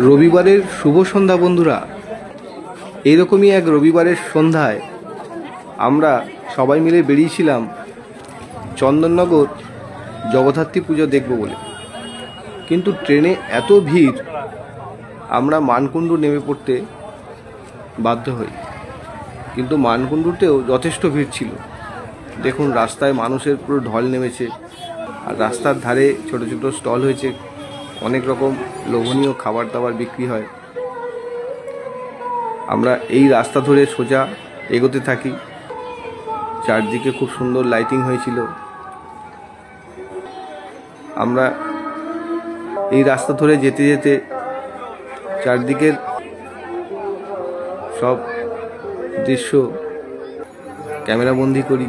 রবিবারের শুভ সন্ধ্যা বন্ধুরা। এইরকমই এক রবিবারের সন্ধ্যায় আমরা সবাই মিলে বেরিয়েছিলাম চন্দননগর জগদ্ধাত্রী পুজো দেখব বলে, কিন্তু ট্রেনে এত ভিড় আমরা মানকুণ্ডু নেমে পড়তে বাধ্য হই। কিন্তু মানকুণ্ডুতেও যথেষ্ট ভিড় ছিল। দেখুন রাস্তায় মানুষের পুরো ঢল নেমেছে, আর রাস্তার ধারে ছোট ছোট স্টল হয়েছে, অনেক রকম লোভনীয় খাবার দাবার বিক্রি হয়। আমরা এই রাস্তা ধরে সোজা এগোতে থাকি। চারদিকে খুব সুন্দর লাইটিং হয়েছিল। আমরা এই রাস্তা ধরে যেতে যেতে চারদিকের সব দৃশ্য ক্যামেরাবন্দি করি,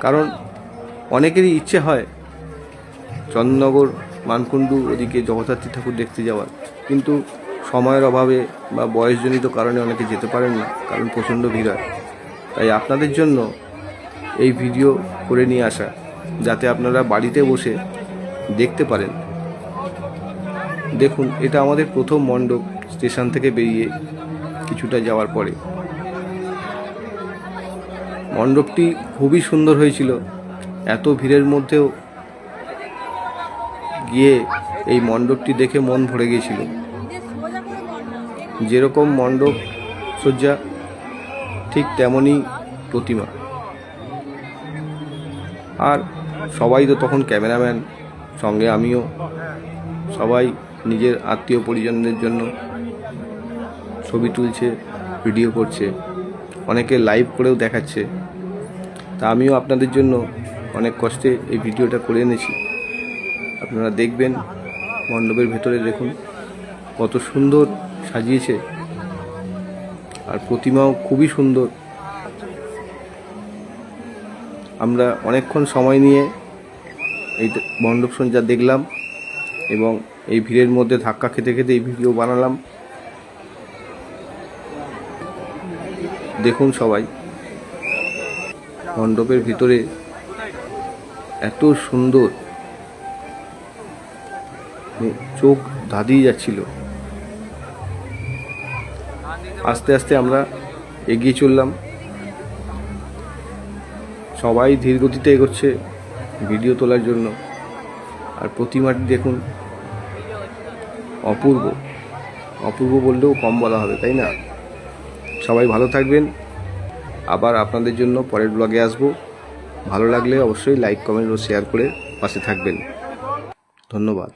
কারণ অনেকেরই ইচ্ছে হয় চন্দননগর মানকুণ্ডু ওদিকে জগদ্ধাত্রী ঠাকুর দেখতে যাওয়ার, কিন্তু সময়ের অভাবে বা বয়সজনিত কারণে অনেকে যেতে পারেন না, কারণ প্রচণ্ড ভিড় হয়। তাই আপনাদের জন্য এই ভিডিও করে নিয়ে আসা, যাতে আপনারা বাড়িতে বসে দেখতে পারেন। দেখুন, এটা আমাদের প্রথম মণ্ডপ স্টেশন থেকে বেরিয়ে কিছুটা যাওয়ার পরে। মণ্ডপটি খুবই সুন্দর হয়েছিল। এত ভিড়ের মধ্যেও গিয়ে এই মণ্ডপটি দেখে মন ভরে গিয়েছিল। যেরকম মণ্ডপ সজ্জা ঠিক তেমনই প্রতিমা। আর সবাই তো তখন ক্যামেরাম্যান, সঙ্গে আমিও, সবাই নিজের আত্মীয় পরিজনদের জন্য ছবি তুলছে, ভিডিও করছে, অনেকে লাইভ করেও দেখাচ্ছে। তা আমিও আপনাদের জন্য অনেক কষ্টে এই ভিডিওটা করে এনেছি। আপনারা দেখবেন। মণ্ডপের ভেতরে দেখুন কত সুন্দর সাজিয়েছে, আর প্রতিমাও খুবই সুন্দর। আমরা অনেকক্ষণ সময় নিয়ে এই মণ্ডপ সজ্জা দেখলাম এবং এই ভিড়ের মধ্যে ধাক্কা খেতে খেতে এই ভিডিও বানালাম। দেখুন সবাই, মণ্ডপের ভিতরে এত সুন্দর, চোখ ধাঁধিয়ে যাচ্ছিল। আস্তে আস্তে আমরা এগিয়ে চললাম। সবাই ধীর গতিতে এগোচ্ছে ভিডিও তোলার জন্য। আর প্রতিমাটি দেখুন, অপূর্ব। অপূর্ব বললেও কম বলা হবে, তাই না? সবাই ভালো থাকবেন। আবার আপনাদের জন্য পরের ব্লগে আসবো। ভালো লাগলে অবশ্যই লাইক, কমেন্ট ও শেয়ার করে পাশে থাকবেন। ধন্যবাদ।